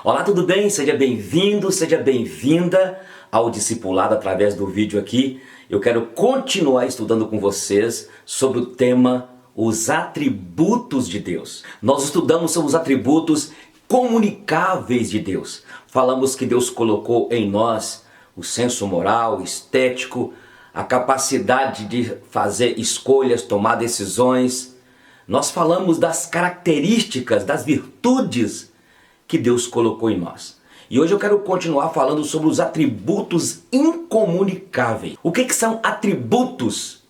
Olá, tudo bem? Seja bem-vindo, seja bem-vinda ao Discipulado através do vídeo aqui. Eu quero continuar estudando com vocês sobre o tema os atributos de Deus. Nós estudamos sobre os atributos comunicáveis de Deus. Falamos que Deus colocou em nós o senso moral, estético, a capacidade de fazer escolhas, tomar decisões. Nós falamos das características, das virtudes que Deus colocou em nós. E hoje eu quero continuar falando sobre os atributos incomunicáveis. O que são atributos?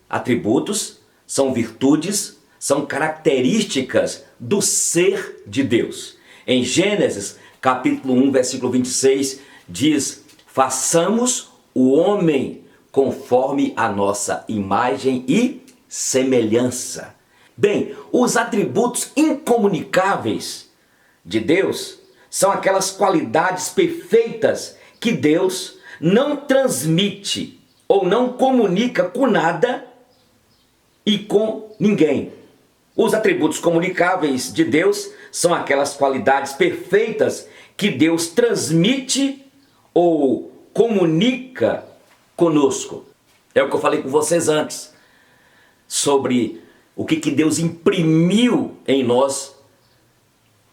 Atributos são virtudes, são características do ser de Deus. Em Gênesis, capítulo 1, versículo 26, diz: façamos o homem conforme a nossa imagem e semelhança. Bem, os atributos incomunicáveis de Deus são aquelas qualidades perfeitas que Deus não transmite ou não comunica com nada e com ninguém. Os atributos comunicáveis de Deus são aquelas qualidades perfeitas que Deus transmite ou comunica conosco. É o que eu falei com vocês antes, sobre o que Deus imprimiu em nós,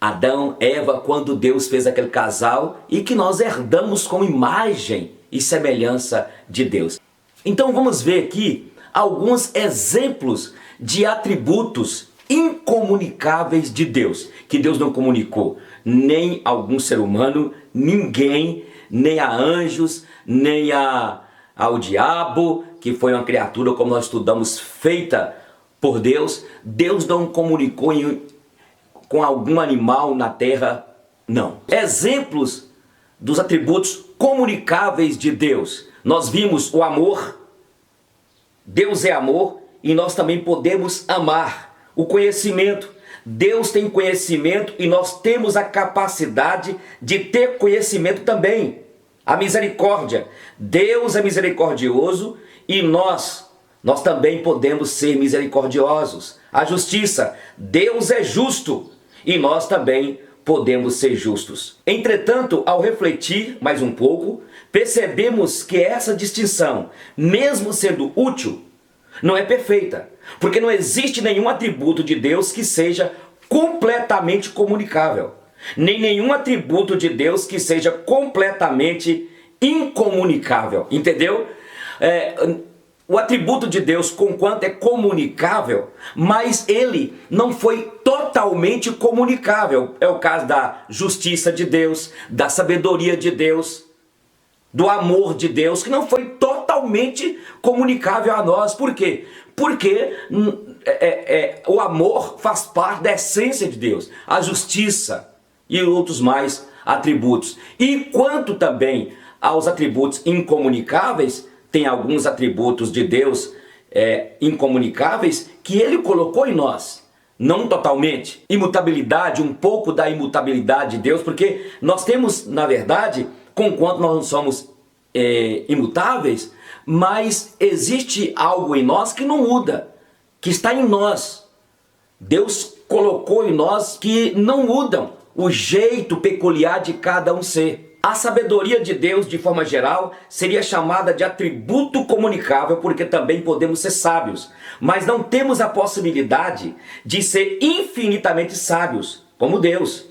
Adão, Eva, quando Deus fez aquele casal e que nós herdamos como imagem e semelhança de Deus. Então vamos ver aqui alguns exemplos de atributos incomunicáveis de Deus, que Deus não comunicou nem a algum ser humano, ninguém, nem a anjos, nem ao diabo, que foi uma criatura, como nós estudamos, feita por Deus. Deus não comunicou com algum animal na terra, não. Exemplos dos atributos comunicáveis de Deus. Nós vimos o amor. Deus é amor e nós também podemos amar. O conhecimento. Deus tem conhecimento e nós temos a capacidade de ter conhecimento também. A misericórdia. Deus é misericordioso e nós também podemos ser misericordiosos. A justiça. Deus é justo e nós também podemos ser justos. Entretanto, ao refletir mais um pouco, percebemos que essa distinção, mesmo sendo útil, não é perfeita, porque não existe nenhum atributo de Deus que seja completamente comunicável, nem nenhum atributo de Deus que seja completamente incomunicável, entendeu? O atributo de Deus, conquanto é comunicável, mas ele não foi totalmente comunicável. É o caso da justiça de Deus, da sabedoria de Deus, do amor de Deus, que não foi totalmente comunicável a nós. Por quê? Porque o amor faz parte da essência de Deus, a justiça e outros mais atributos. E quanto também aos atributos incomunicáveis, tem alguns atributos de Deus incomunicáveis que Ele colocou em nós. Não totalmente. Imutabilidade, um pouco da imutabilidade de Deus, porque nós temos, na verdade, conquanto nós não somos imutáveis, mas existe algo em nós que não muda, que está em nós. Deus colocou em nós que não mudam o jeito peculiar de cada um ser. A sabedoria de Deus, de forma geral, seria chamada de atributo comunicável, porque também podemos ser sábios, mas não temos a possibilidade de ser infinitamente sábios, como Deus.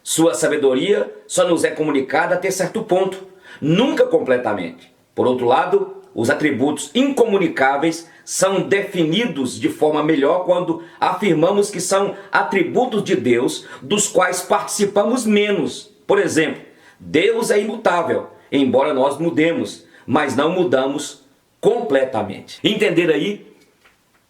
Sua sabedoria só nos é comunicada até certo ponto, nunca completamente. Por outro lado, os atributos incomunicáveis são definidos de forma melhor quando afirmamos que são atributos de Deus, dos quais participamos menos. Por exemplo, Deus é imutável, embora nós mudemos, mas não mudamos completamente. Entender aí?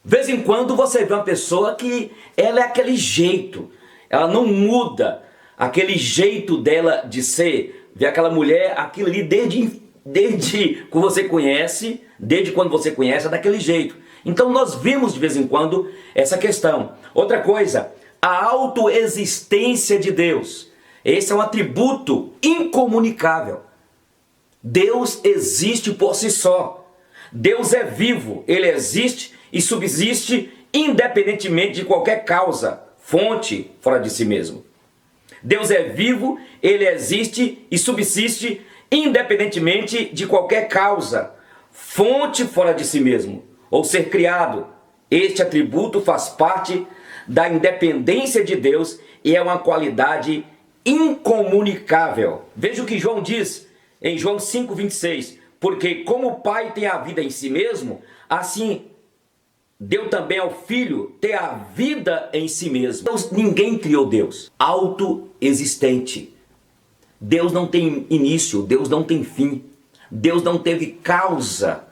De vez em quando você vê uma pessoa que ela é aquele jeito, ela não muda, aquele jeito dela de ser. Vê aquela mulher, aquilo ali desde que você conhece, desde quando você conhece, é daquele jeito. Então nós vemos de vez em quando essa questão. Outra coisa, a autoexistência de Deus. Esse é um atributo incomunicável. Deus existe por si só. Deus é vivo, Ele existe e subsiste independentemente de qualquer causa, fonte fora de si mesmo. Deus é vivo, ele existe e subsiste independentemente de qualquer causa, fonte fora de si mesmo, ou ser criado. Este atributo faz parte da independência de Deus e é uma qualidade incomunicável. Veja o que João diz em João 5,26. Porque como o Pai tem a vida em si mesmo, assim deu também ao Filho ter a vida em si mesmo. Ninguém criou Deus. Autoexistente. Deus não tem início, Deus não tem fim. Deus não teve causa.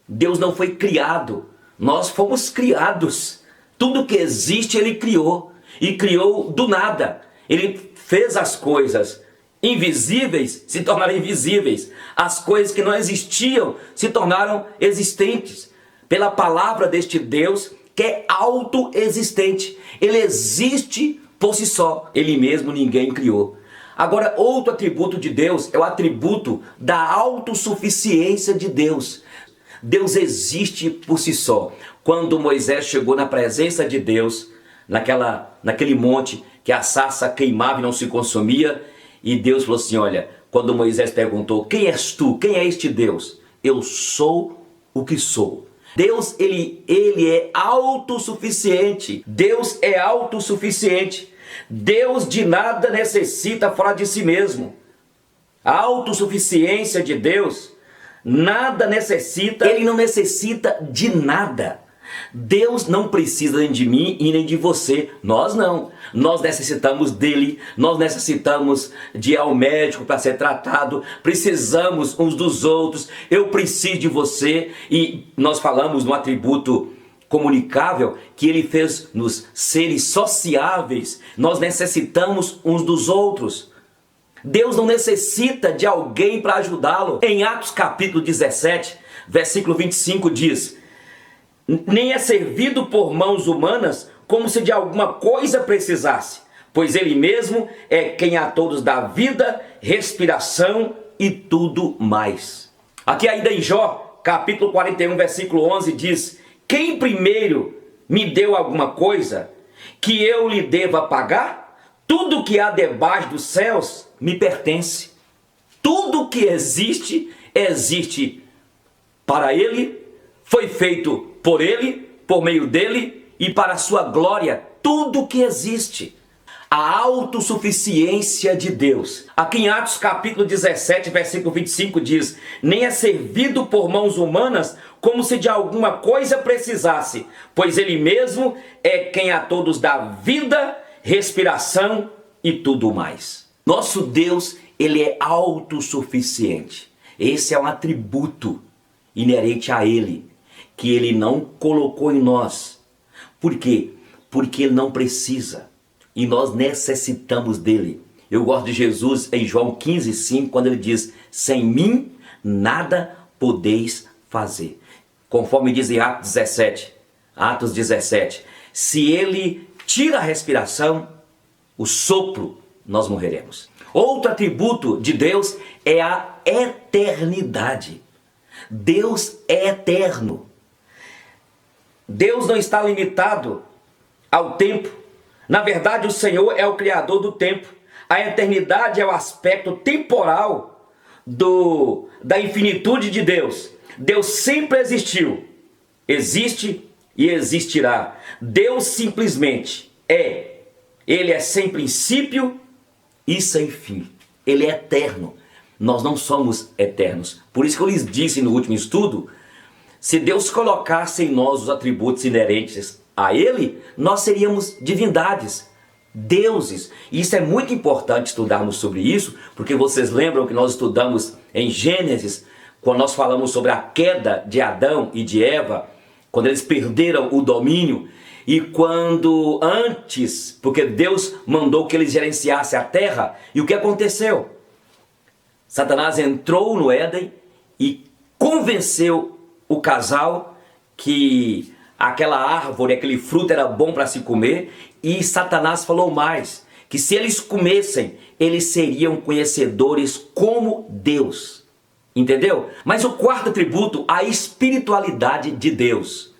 Deus não foi criado. Nós fomos criados. Tudo que existe ele criou. E criou do nada. Ele fez as coisas invisíveis se tornaram invisíveis. As coisas que não existiam se tornaram existentes. Pela palavra deste Deus que é autoexistente. Ele existe por si só. Ele mesmo ninguém criou. Agora, outro atributo de Deus é o atributo da autossuficiência de Deus. Deus existe por si só. Quando Moisés chegou na presença de Deus, naquele monte que a sarça queimava e não se consumia, e Deus falou assim, olha, quando Moisés perguntou, quem és tu? Quem é este Deus? Eu sou o que sou. Deus, ele é autossuficiente. Deus é autossuficiente. Deus de nada necessita fora de si mesmo. A autossuficiência de Deus, nada necessita, ele não necessita de nada. Deus não precisa nem de mim e nem de você. Nós não. Nós necessitamos dele, nós necessitamos de ir ao médico para ser tratado, precisamos uns dos outros, eu preciso de você. E nós falamos no atributo comunicável que ele fez nos seres sociáveis. Nós necessitamos uns dos outros. Deus não necessita de alguém para ajudá-lo. Em Atos capítulo 17, versículo 25 diz: nem é servido por mãos humanas como se de alguma coisa precisasse, pois ele mesmo é quem a todos dá vida, respiração e tudo mais. Aqui ainda em Jó, capítulo 41, versículo 11 diz: quem primeiro me deu alguma coisa que eu lhe deva pagar? Tudo que há debaixo dos céus me pertence. Tudo que existe, existe para ele, foi feito por ele, por meio dele e para a sua glória. Tudo que existe. A autossuficiência de Deus. Aqui em Atos capítulo 17, versículo 25 diz: nem é servido por mãos humanas como se de alguma coisa precisasse, pois ele mesmo é quem a todos dá vida, respiração e tudo mais. Nosso Deus, ele é autossuficiente. Esse é um atributo inerente a ele, que ele não colocou em nós. Por quê? Porque ele não precisa. E nós necessitamos dele. Eu gosto de Jesus em João 15,5, quando ele diz: sem mim nada podeis fazer. Conforme diz em Atos 17, se ele tira a respiração, o sopro, nós morreremos. Outro atributo de Deus é a eternidade. Deus é eterno. Deus não está limitado ao tempo. Na verdade, o Senhor é o Criador do tempo. A eternidade é o aspecto temporal da infinitude de Deus. Deus sempre existiu, existe e existirá. Deus simplesmente é. Ele é sem princípio e sem fim. Ele é eterno. Nós não somos eternos. Por isso que eu lhes disse no último estudo, se Deus colocasse em nós os atributos inerentes a ele, nós seríamos divindades, deuses. E isso é muito importante estudarmos sobre isso, porque vocês lembram que nós estudamos em Gênesis, quando nós falamos sobre a queda de Adão e de Eva, quando eles perderam o domínio, e quando antes, porque Deus mandou que eles gerenciassem a terra, e o que aconteceu? Satanás entrou no Éden e convenceu o casal que aquela árvore, aquele fruto era bom para se comer, e Satanás falou mais, que se eles comessem, eles seriam conhecedores como Deus. Entendeu? Mas o quarto atributo, a espiritualidade de Deus.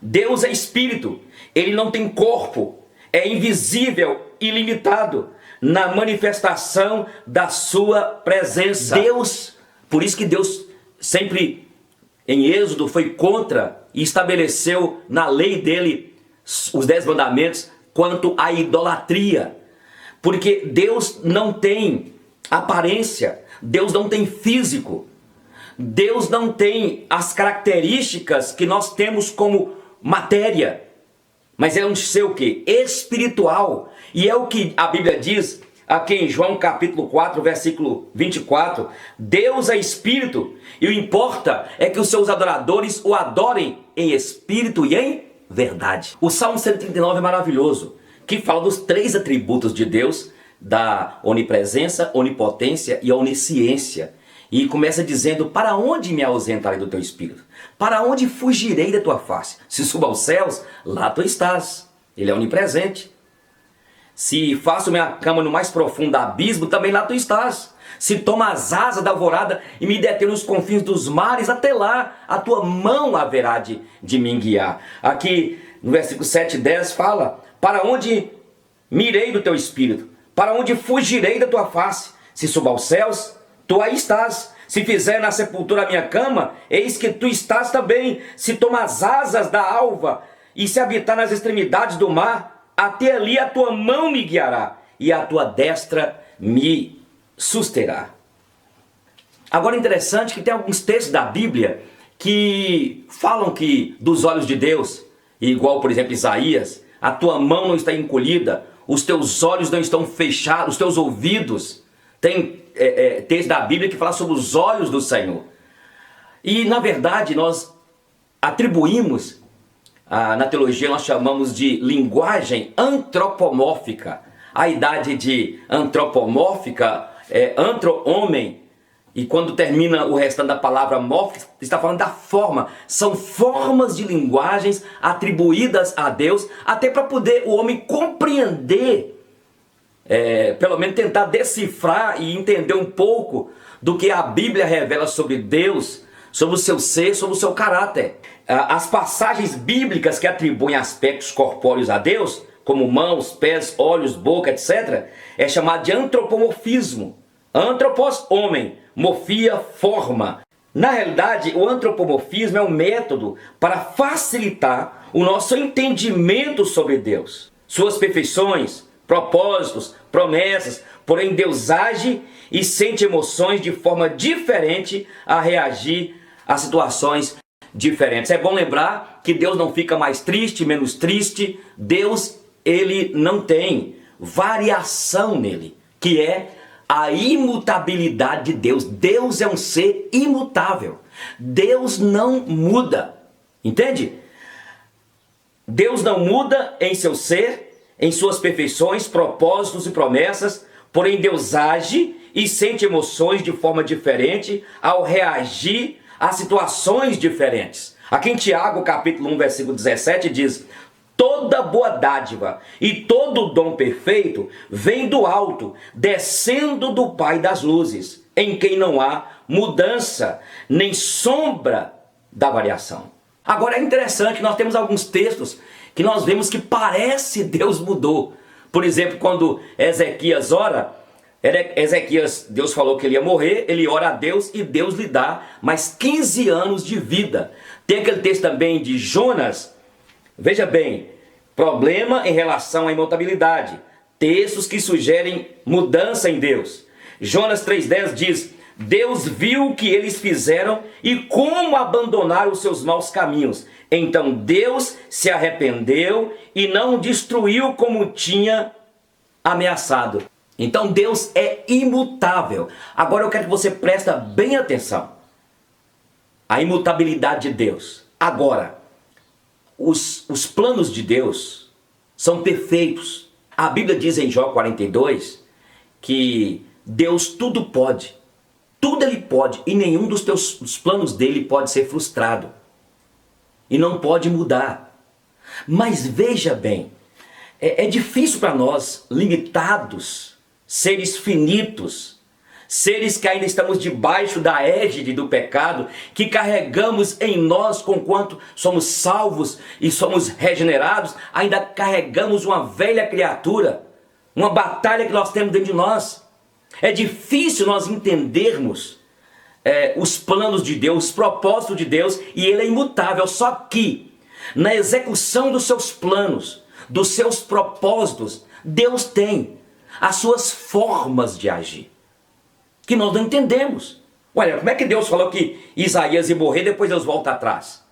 Deus é espírito, ele não tem corpo, é invisível ilimitado na manifestação da sua presença. Deus, por isso que Deus sempre em Êxodo foi contra e estabeleceu na lei dele os 10 mandamentos quanto à idolatria. Porque Deus não tem aparência, Deus não tem físico, Deus não tem as características que nós temos como matéria, mas é um ser o quê? Espiritual. E é o que a Bíblia diz aqui em João capítulo 4, versículo 24, Deus é espírito e o importa é que os seus adoradores o adorem em espírito e em verdade. O Salmo 139 é maravilhoso, que fala dos 3 atributos de Deus, da onipresença, onipotência e onisciência. E começa dizendo: para onde me ausentarei do teu espírito? Para onde fugirei da tua face? Se subo aos céus, lá tu estás. Ele é onipresente. Se faço minha cama no mais profundo abismo, também lá tu estás. Se tomo as asas da alvorada e me deter nos confins dos mares, até lá a tua mão haverá de me guiar. Aqui no versículo 7 e 10 fala: para onde mirei do teu espírito? Para onde fugirei da tua face? Se subo aos céus, tu aí estás. Se fizer na sepultura a minha cama, eis que tu estás também. Se tomo as asas da alva e se habitar nas extremidades do mar, até ali a tua mão me guiará e a tua destra me susterá. Agora é interessante que tem alguns textos da Bíblia que falam que dos olhos de Deus, igual por exemplo Isaías, a tua mão não está encolhida, os teus olhos não estão fechados, os teus ouvidos. Tem texto da Bíblia que fala sobre os olhos do Senhor. E na verdade nós atribuímos, na teologia nós chamamos de linguagem antropomórfica. A idade de antropomórfica é antro-homem, e quando termina o restante da palavra morfo, está falando da forma. São formas de linguagens atribuídas a Deus, até para poder o homem compreender, pelo menos tentar decifrar e entender um pouco do que a Bíblia revela sobre Deus, sobre o seu ser, sobre o seu caráter. As passagens bíblicas que atribuem aspectos corpóreos a Deus, como mãos, pés, olhos, boca, etc., é chamado de antropomorfismo. Antropos, homem, morfia, forma. Na realidade, o antropomorfismo é um método para facilitar o nosso entendimento sobre Deus, suas perfeições, propósitos, promessas. Porém, Deus age e sente emoções de forma diferente a reagir a situações diferentes. É bom lembrar que Deus não fica mais triste, menos triste. Deus, ele não tem variação nele, que é a imutabilidade de Deus. Deus é um ser imutável. Deus não muda. Entende? Deus não muda em seu ser, em suas perfeições, propósitos e promessas. Porém, Deus age e sente emoções de forma diferente ao reagir a situações diferentes. Aqui em Tiago, capítulo 1, versículo 17, diz: toda boa dádiva e todo dom perfeito vem do alto, descendo do Pai das luzes, em quem não há mudança, nem sombra da variação. Agora é interessante que nós temos alguns textos que nós vemos que parece Deus mudou. Por exemplo, quando Ezequias ora, Deus falou que ele ia morrer, ele ora a Deus e Deus lhe dá mais 15 anos de vida. Tem aquele texto também de Jonas. Veja bem, problema em relação à imutabilidade. Textos que sugerem mudança em Deus. Jonas 3,10 diz: Deus viu o que eles fizeram e como abandonaram os seus maus caminhos. Então Deus se arrependeu e não destruiu como tinha ameaçado. Então Deus é imutável. Agora eu quero que você preste bem atenção. A imutabilidade de Deus. Agora, os planos de Deus são perfeitos. A Bíblia diz em Jó 42 que Deus tudo pode. Tudo ele pode e nenhum dos planos dele pode ser frustrado. E não pode mudar. Mas veja bem, é difícil para nós, limitados, seres finitos, seres que ainda estamos debaixo da égide do pecado, que carregamos em nós, conquanto somos salvos e somos regenerados, ainda carregamos uma velha criatura, uma batalha que nós temos dentro de nós. É difícil nós entendermos os planos de Deus, os propósitos de Deus, e Ele é imutável. Só que na execução dos seus planos, dos seus propósitos, Deus tem as suas formas de agir, que nós não entendemos. Olha, como é que Deus falou que Isaías ia morrer, depois Deus volta atrás?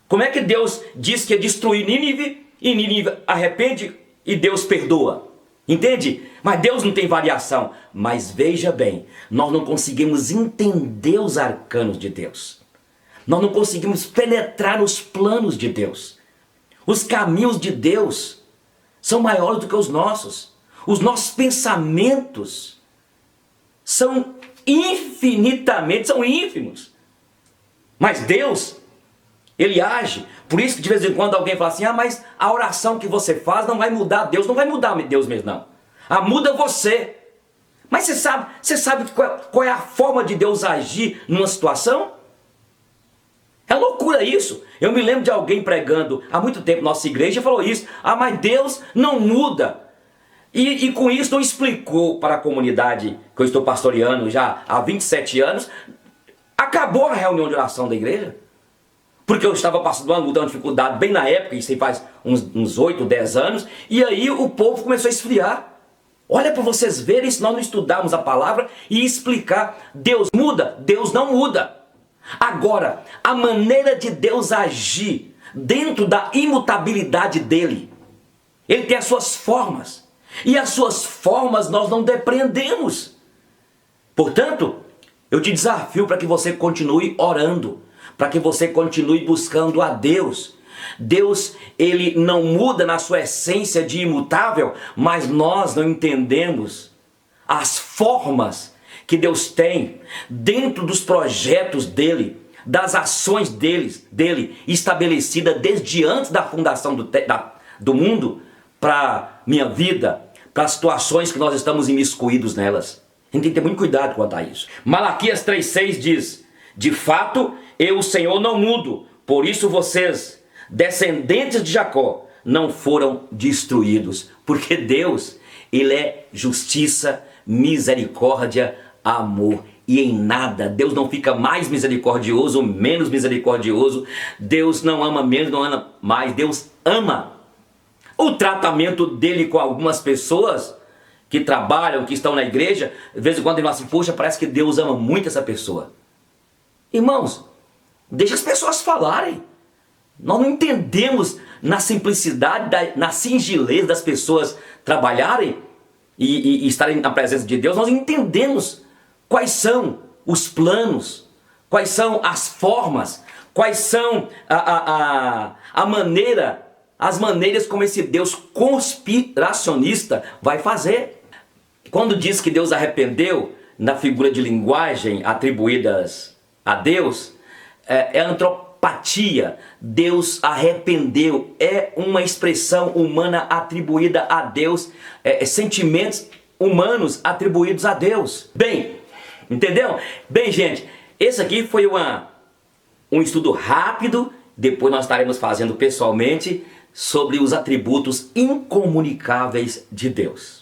Como é que Deus diz que ia destruir Nínive, e Nínive arrepende e Deus perdoa? Entende? Mas Deus não tem variação. Mas veja bem, nós não conseguimos entender os arcanos de Deus. Nós não conseguimos penetrar nos planos de Deus. Os caminhos de Deus são maiores do que os nossos. Os nossos pensamentos são são ínfimos. Mas Deus, Ele age. Por isso que de vez em quando alguém fala assim: ah, mas a oração que você faz não vai mudar Deus. Não vai mudar Deus mesmo, não. Ah, muda você. Mas você sabe qual é a forma de Deus agir numa situação? É loucura isso. Eu me lembro de alguém pregando há muito tempo na nossa igreja e falou isso: ah, mas Deus não muda. E com isso não explicou para a comunidade que eu estou pastoreando já há 27 anos. Acabou a reunião de oração da igreja. Porque eu estava passando uma luta, uma dificuldade bem na época, isso aí faz uns 8, 10 anos. E aí o povo começou a esfriar. Olha para vocês verem, se nós não estudarmos a palavra e explicar. Deus muda? Deus não muda. Agora, a maneira de Deus agir dentro da imutabilidade dele. Ele tem as suas formas. E as suas formas nós não depreendemos. Portanto, eu te desafio para que você continue orando, para que você continue buscando a Deus. Deus, Ele não muda na sua essência de imutável, mas nós não entendemos as formas que Deus tem dentro dos projetos dEle, das ações dele estabelecida desde antes da fundação do mundo, para minha vida, para as situações que nós estamos imiscuídos nelas. A gente tem que ter muito cuidado quanto a isso. Malaquias 3,6 diz: de fato, eu, o Senhor, não mudo, por isso vocês, descendentes de Jacó, não foram destruídos. Porque Deus, Ele é justiça, misericórdia, amor. E em nada, Deus não fica mais misericordioso ou menos misericordioso. Deus não ama menos, não ama mais. Deus ama. O tratamento dele com algumas pessoas que trabalham, que estão na igreja, de vez em quando ele fala assim: poxa, parece que Deus ama muito essa pessoa. Irmãos, deixa as pessoas falarem. Nós não entendemos na simplicidade, na singeleza das pessoas trabalharem e estarem na presença de Deus. Nós entendemos quais são os planos, quais são as formas, quais são as maneiras como esse Deus conspiracionista vai fazer. Quando diz que Deus arrependeu, na figura de linguagem atribuídas a Deus, é antropatia. Deus arrependeu, é uma expressão humana atribuída a Deus, sentimentos humanos atribuídos a Deus. Bem, entendeu? Bem, gente, esse aqui foi um estudo rápido. Depois nós estaremos fazendo pessoalmente sobre os atributos incomunicáveis de Deus.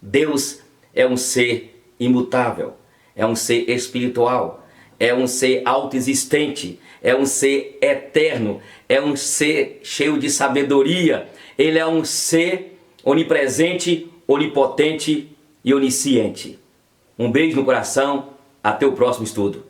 Deus é um ser imutável, é um ser espiritual, é um ser autoexistente, é um ser eterno, é um ser cheio de sabedoria. Ele é um ser onipresente, onipotente e onisciente. Um beijo no coração, até o próximo estudo.